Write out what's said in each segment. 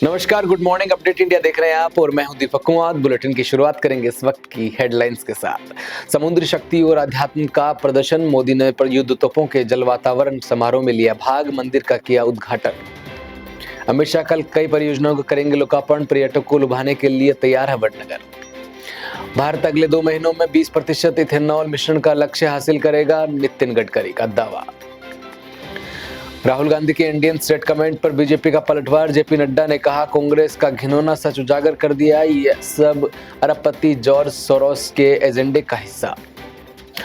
नमस्कार, good morning. Update India देख रहे हैं आप और मैं हूं दीपक कुमार। बुलेटिन की शुरुआत करेंगे इस वक्त की हेडलाइंस के साथ। समुद्री शक्ति और अध्यात्म का प्रदर्शन, मोदी ने युद्ध तोपों के जल वातावरण समारोह में लिया भाग, मंदिर का किया उद्घाटन। अमित शाह कल कई परियोजनाओं का करेंगे लोकार्पण, पर्यटकों को लुभाने के लिए तैयार है वडनगर। भारत अगले 2 महीनों में 20% इथेनॉल मिश्रण का लक्ष्य हासिल करेगा, नितिन गडकरी का दावा। राहुल गांधी के इंडियन स्टेट कमेंट पर बीजेपी का पलटवार, जेपी नड्डा ने कहा कांग्रेस का घिनौना सच उजागर कर दिया, ये सब अरबपति जॉर्ज सोरोस के एजेंडे का हिस्सा।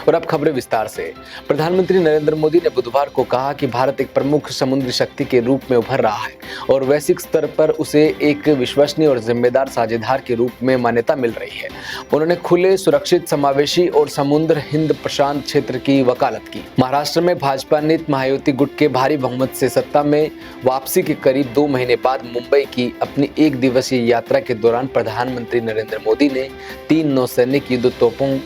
और अब खबरें विस्तार से। प्रधानमंत्री नरेंद्र मोदी ने बुधवार को कहा कि भारत एक प्रमुख समुद्री शक्ति के रूप में उभर रहा है और वैश्विक स्तर पर उसे एक विश्वसनीय और जिम्मेदार साझेदार के रूप में मान्यता मिल रही है। उन्होंने खुले, सुरक्षित, समावेशी और समुद्र हिंद प्रशांत क्षेत्र की वकालत की। महाराष्ट्र में भाजपा नीत महायुति गुट के भारी बहुमत से सत्ता में वापसी के करीब 2 महीने बाद मुंबई की अपनी 1 दिवसीय यात्रा के दौरान प्रधानमंत्री नरेंद्र मोदी ने 3 नौसैनिक युद्ध तोपों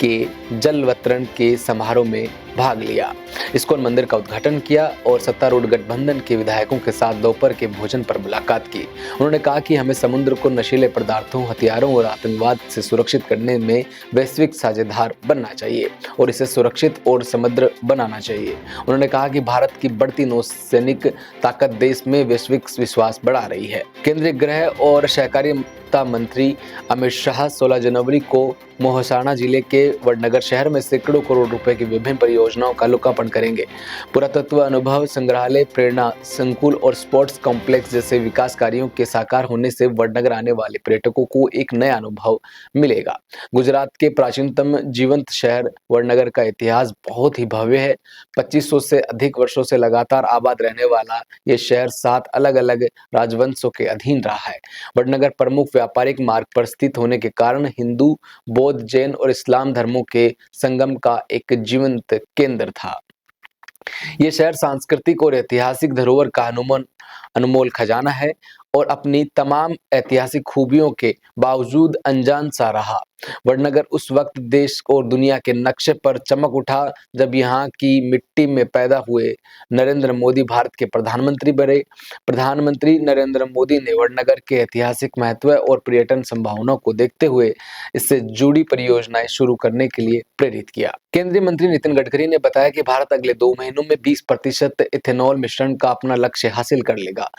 के जलवतरण के समारोह में भाग लिया। इस्कॉन मंदिर का उद्घाटन किया और सत्तारूढ़ गठबंधन के विधायकों के साथ दोपहर के भोजन पर मुलाकात की। उन्होंने कहा कि हमें समुद्र को नशीले पदार्थों, हथियारों और आतंकवाद से सुरक्षित करने में वैश्विक साझेदार बनना चाहिए और इसे सुरक्षित और समृद्ध बनाना चाहिए। उन्होंने कहा कि भारत की बढ़ती नौसैनिक ताकत देश में वैश्विक विश्वास बढ़ा रही है। केंद्रीय गृह और सहकारिता मंत्री अमित शाह 16 जनवरी को मोहसाना जिले के वडनगर शहर में सैकड़ों करोड़ रुपए की विभिन्न परियोजनाओं का लोकार्पण करेंगे। पुरातत्व, अनुभव संग्रहालय, प्रेरणा संकुल और स्पोर्ट्स कॉम्प्लेक्स जैसे विकास कार्यों के साकार होने से वडनगर आने वाले पर्यटकों को एक नया अनुभव मिलेगा। गुजरात के प्राचीनतम जीवंत शहर वडनगर का इतिहास बहुत ही भव्य है। 2500 से अधिक वर्षों से लगातार आबाद रहने वाला ये शहर 7 अलग-अलग राजवंशों के अधीन रहा है। वडनगर प्रमुख व्यापारिक मार्ग पर स्थित होने के कारण हिंदू, बौद्ध, जैन और इस्लाम धर्मों के संगम का एक जीवंत केंद्र था। ये शहर सांस्कृतिक और ऐतिहासिक धरोहर का अनमोल खजाना है और अपनी तमाम ऐतिहासिक खूबियों के बावजूद अनजान सा रहा। वडनगर उस वक्त देश और दुनिया के नक्शे पर चमक उठा जब यहाँ की मिट्टी में पैदा हुए नरेंद्र मोदी भारत के प्रधानमंत्री बने। प्रधानमंत्री नरेंद्र मोदी ने वडनगर के ऐतिहासिक महत्व और पर्यटन संभावनाओं को देखते हुए इससे जुड़ी परियोजनाएं शुरू करने के लिए प्रेरित किया। केंद्रीय मंत्री नितिन गडकरी ने बताया कि भारत अगले 2 महीनों में 20% इथेनॉल मिश्रण का अपना लक्ष्य हासिल कर लेगा।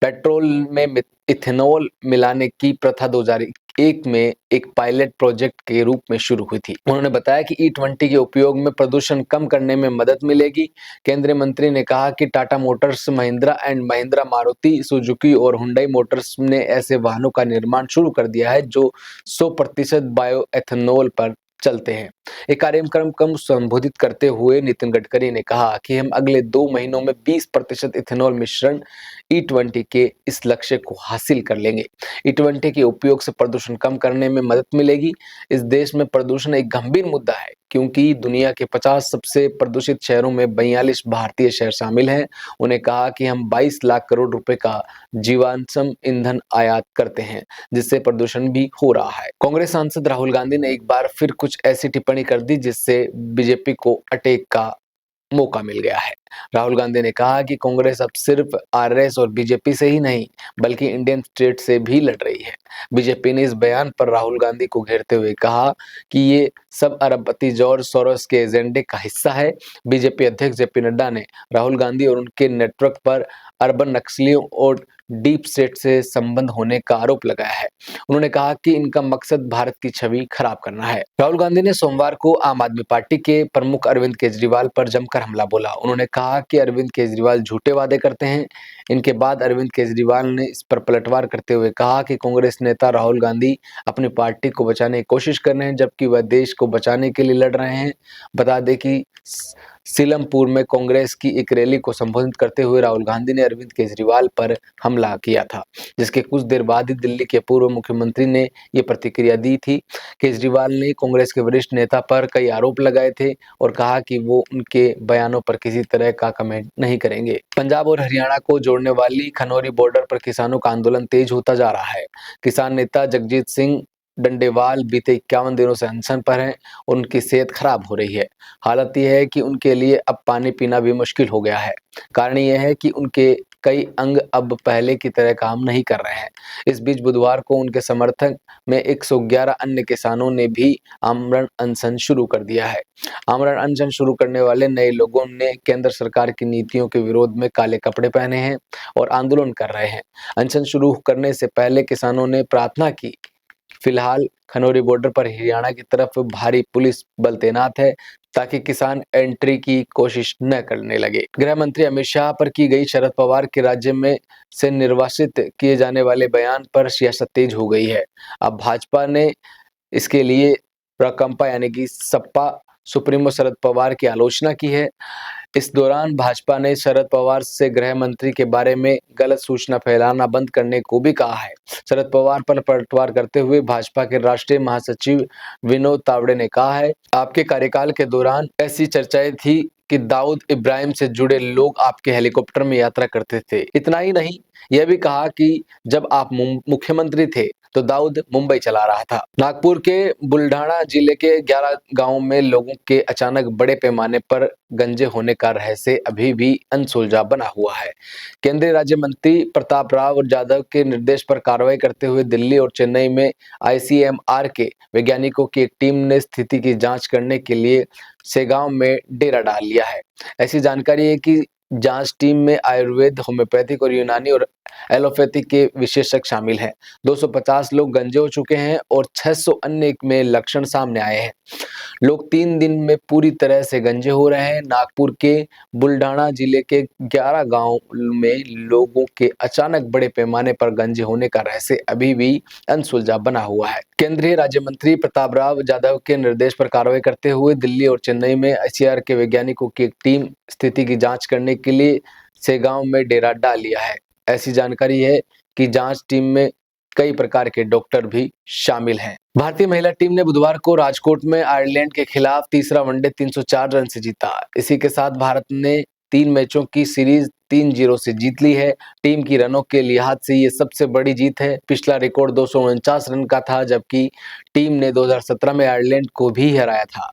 पेट्रोल में इथेनॉल मिलाने की प्रथा 2001 में एक पायलट प्रोजेक्ट के रूप में शुरू हुई थी। उन्होंने बताया कि E20 के उपयोग में प्रदूषण कम करने में मदद मिलेगी। केंद्रीय मंत्री ने कहा कि Tata Motors, Mahindra and Mahindra, Maruti Suzuki और हुंडई मोटर्स ने ऐसे वाहनों का निर्माण शुरू कर दिया है जो 100% बायो एथेनॉल पर चलते हैं। एक कार्यक्रम को संबोधित करते हुए नितिन गडकरी ने कहा कि हम अगले 2 महीनों में 20% इथेनॉल मिश्रण E20 के इस लक्ष्य को हासिल कर लेंगे। E20 के उपयोग से प्रदूषण कम करने में मदद मिलेगी। इस देश में प्रदूषण एक गंभीर मुद्दा है क्योंकि दुनिया के 50 सबसे प्रदूषित शहरों में 42 भारतीय शहर शामिल हैं। उन्हें कहा कि हम 22 लाख करोड़ रुपए का जीवाश्म ईंधन आयात करते हैं जिससे प्रदूषण भी हो रहा है। कांग्रेस सांसद राहुल गांधी ने एक बार फिर कुछ ऐसी टिप्पणी कर दी जिससे बीजेपी को अटैक का मौका मिल गया है। राहुल गांधी ने कहा कि कांग्रेस अब सिर्फ आरएस और बीजेपी से ही नहीं बल्कि इंडियन स्टेट से भी लड़ रही है। बीजेपी ने इस बयान पर राहुल गांधी को घेरते हुए कहा कि ये सब अरबपति जॉर्ज सोरोस के एजेंडे का हिस्सा है। बीजेपी अध्यक्ष जेपी नड्डा ने राहुल गांधी और उनके नेटवर्क पर अर्बन नक्सलियों और डीप स्टेट से संबंध होने का आरोप लगाया है। उन्होंने कहा कि इनका मकसद भारत की छवि खराब करना है। राहुल गांधी ने सोमवार को आम आदमी पार्टी के प्रमुख अरविंद केजरीवाल पर जमकर हमला बोला। उन्होंने कहा कि अरविंद केजरीवाल झूठे वादे करते हैं। इनके बाद अरविंद केजरीवाल ने इस पर पलटवार करते हुए कहा कि कांग्रेस नेता राहुल गांधी अपनी पार्टी को बचाने की कोशिश कर रहे हैं जबकि वह देश को बचाने के लिए लड़ रहे हैं। बता दें कि सीलमपुर में कांग्रेस की एक रैली को संबोधित करते हुए राहुल गांधी ने अरविंद केजरीवाल पर हमला किया था, जिसके कुछ देर बाद ही दिल्ली के पूर्व मुख्यमंत्री ने ये प्रतिक्रिया दी थी। केजरीवाल ने कांग्रेस के वरिष्ठ नेता पर कई आरोप लगाए थे और कहा कि वो उनके बयानों पर किसी तरह का कमेंट नहीं करेंगे। पंजाब और हरियाणा को जोड़ने वाली खनौरी बॉर्डर पर किसानों का आंदोलन तेज होता जा रहा है। किसान नेता जगजीत सिंह डंडेवाल बीते 51 दिनों से अनशन पर हैं। उनकी सेहत खराब हो रही है। हालत यह है कि उनके लिए अब पानी पीना भी मुश्किल हो गया है। कारण यह है कि उनके कई अंग अब पहले की तरह काम नहीं कर रहे हैं। इस बीच बुधवार को उनके समर्थन में 111 अन्य किसानों ने भी आमरण अनशन शुरू कर दिया है। आमरण अनशन शुरू करने वाले नए लोगों ने केंद्र सरकार की नीतियों के विरोध में काले कपड़े पहने हैं और आंदोलन कर रहे हैं। अनशन शुरू करने से पहले किसानों ने प्रार्थना की। फिलहाल खनौरी बॉर्डर पर हरियाणा की तरफ भारी पुलिस बल तैनात है ताकि किसान एंट्री की कोशिश न करने लगे। गृह मंत्री अमित शाह पर की गई शरद पवार के राज्य में से निर्वासित किए जाने वाले बयान पर सियासत तेज हो गई है। अब भाजपा ने इसके लिए प्रकंपा यानी कि सपा सुप्रीमो शरद पवार की आलोचना की है। इस दौरान भाजपा ने शरद पवार से गृह मंत्री के बारे में गलत सूचना फैलाना बंद करने को भी कहा है। शरद पवार पर पलटवार करते हुए भाजपा के राष्ट्रीय महासचिव विनोद तावड़े ने कहा है, आपके कार्यकाल के दौरान ऐसी चर्चाएं थी कि दाऊद इब्राहिम से जुड़े लोग आपके हेलीकॉप्टर में यात्रा करते थे। इतना ही नहीं, यह भी कहा कि जब आप मुख्यमंत्री थे तो दाऊद मुंबई चला रहा था। नागपुर के बुल्ढाना जिले के 11 गांवों में लोगों के अचानक बड़े पैमाने पर गंजे होने का रहस्य अभी भी अनसुलझा बना हुआ है। केंद्रीय राज्य मंत्री प्रताप राव जाधव के निर्देश पर कार्रवाई करते हुए दिल्ली और चेन्नई में आईसीएमआर के वैज्ञानिकों की एक टीम ने स्थिति की जांच करने के लिए सेगांव में डेरा डाल लिया है। ऐसी जानकारी है कि जांच टीम में आयुर्वेद, होम्योपैथिक और यूनानी और एलोपैथी के विशेषज्ञ शामिल हैं। 250 लोग गंजे हो चुके हैं और 600 अन्य में लक्षण सामने आए हैं। लोग 3 दिन में पूरी तरह से गंजे हो रहे हैं। नागपुर के बुल्ढाना जिले के 11 गांव में लोगों के अचानक बड़े पैमाने पर गंजे होने का रहस्य अभी भी अनसुलझा बना हुआ है। केंद्रीय राज्य मंत्री प्रताप राव जाधव के निर्देश पर कार्रवाई करते हुए दिल्ली और चेन्नई में आईसीआर के वैज्ञानिकों की एक टीम स्थिति की जांच करने के लिए सेगांव में डेरा डाल लिया है। ऐसी जानकारी है कि जांच टीम में कई प्रकार के डॉक्टर भी शामिल हैं। भारतीय महिला टीम ने बुधवार को राजकोट में आयरलैंड के खिलाफ तीसरा वनडे 304 रन से जीता। इसी के साथ भारत ने 3 मैचों की सीरीज 3-0 से जीत ली है। टीम की रनों के लिहाज से ये सबसे बड़ी जीत है। पिछला रिकॉर्ड 249 रन का था, जबकि टीम ने 2017 में आयरलैंड को भी हराया था।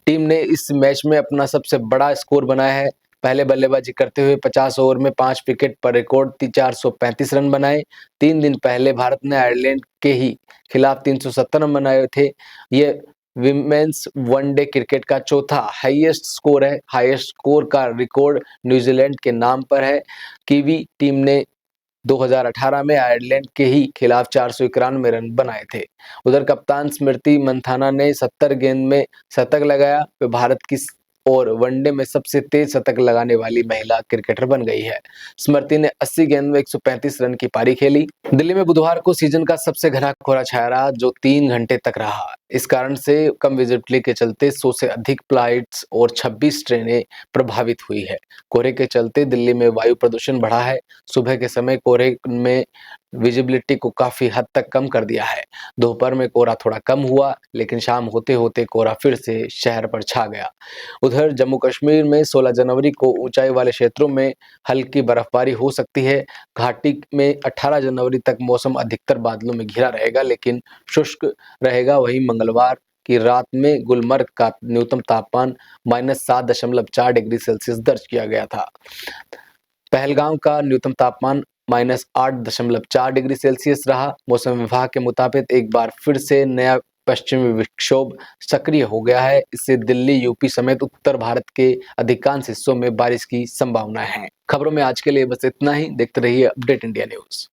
टीम ने इस मैच में अपना सबसे बड़ा स्कोर बनाया है। पहले बल्लेबाजी करते हुए 50 ओवर में 5 विकेट पर रिकॉर्ड 435 रन बनाए। 3 दिन पहले भारत ने आयरलैंड के ही खिलाफ 370 रन बनाए थे। ये विमेंस वनडे क्रिकेट का चौथा हाईएस्ट स्कोर है। हाईएस्ट स्कोर का रिकॉर्ड न्यूजीलैंड के नाम पर है। कीवी टीम ने 2018 में आयरलैंड के ही खिलाफ 491 रन बनाए थे। उधर कप्तान स्मृति मंथाना ने 70 गेंद में शतक लगाया। वे भारत की और वनडे में सबसे तेज शतक लगाने वाली महिला क्रिकेटर बन गई है। स्मृति ने 80 गेंद में 135 रन की पारी खेली। दिल्ली में बुधवार को सीजन का सबसे घना कोहरा छाया रहा, जो 3 घंटे तक रहा। इस कारण से कम विजिबिलिटी के चलते 100 से अधिक फ्लाइट्स और 26 ट्रेनें प्रभावित हुई है। कोहरे के चलते दिल्ली में वायु प्रदूषण बढ़ा है। सुबह के समय कोहरे में विजिबिलिटी को काफी हद तक कम कर दिया है। दोपहर में कोहरा थोड़ा कम हुआ, लेकिन शाम होते होते कोहरा फिर से शहर पर छा गया। उधर जम्मू कश्मीर में 16 जनवरी को ऊंचाई वाले क्षेत्रों में हल्की बर्फबारी हो सकती है। घाटी में 18 जनवरी तक मौसम अधिकतर बादलों में घिरा रहेगा, लेकिन शुष्क रहेगा। वहीं मंगलवार की रात में गुलमर्ग का न्यूनतम तापमान -7.4 डिग्री सेल्सियस दर्ज किया गया था। पहलगांव का न्यूनतम तापमान -8.4 डिग्री सेल्सियस रहा। मौसम विभाग के मुताबिक एक बार फिर से नया पश्चिमी विक्षोभ सक्रिय हो गया है। इससे दिल्ली, यूपी समेत उत्तर भारत के अधिकांश हिस्सों में बारिश की संभावना है। खबरों में आज के लिए बस इतना ही। देखते रहिए अपडेट इंडिया न्यूज।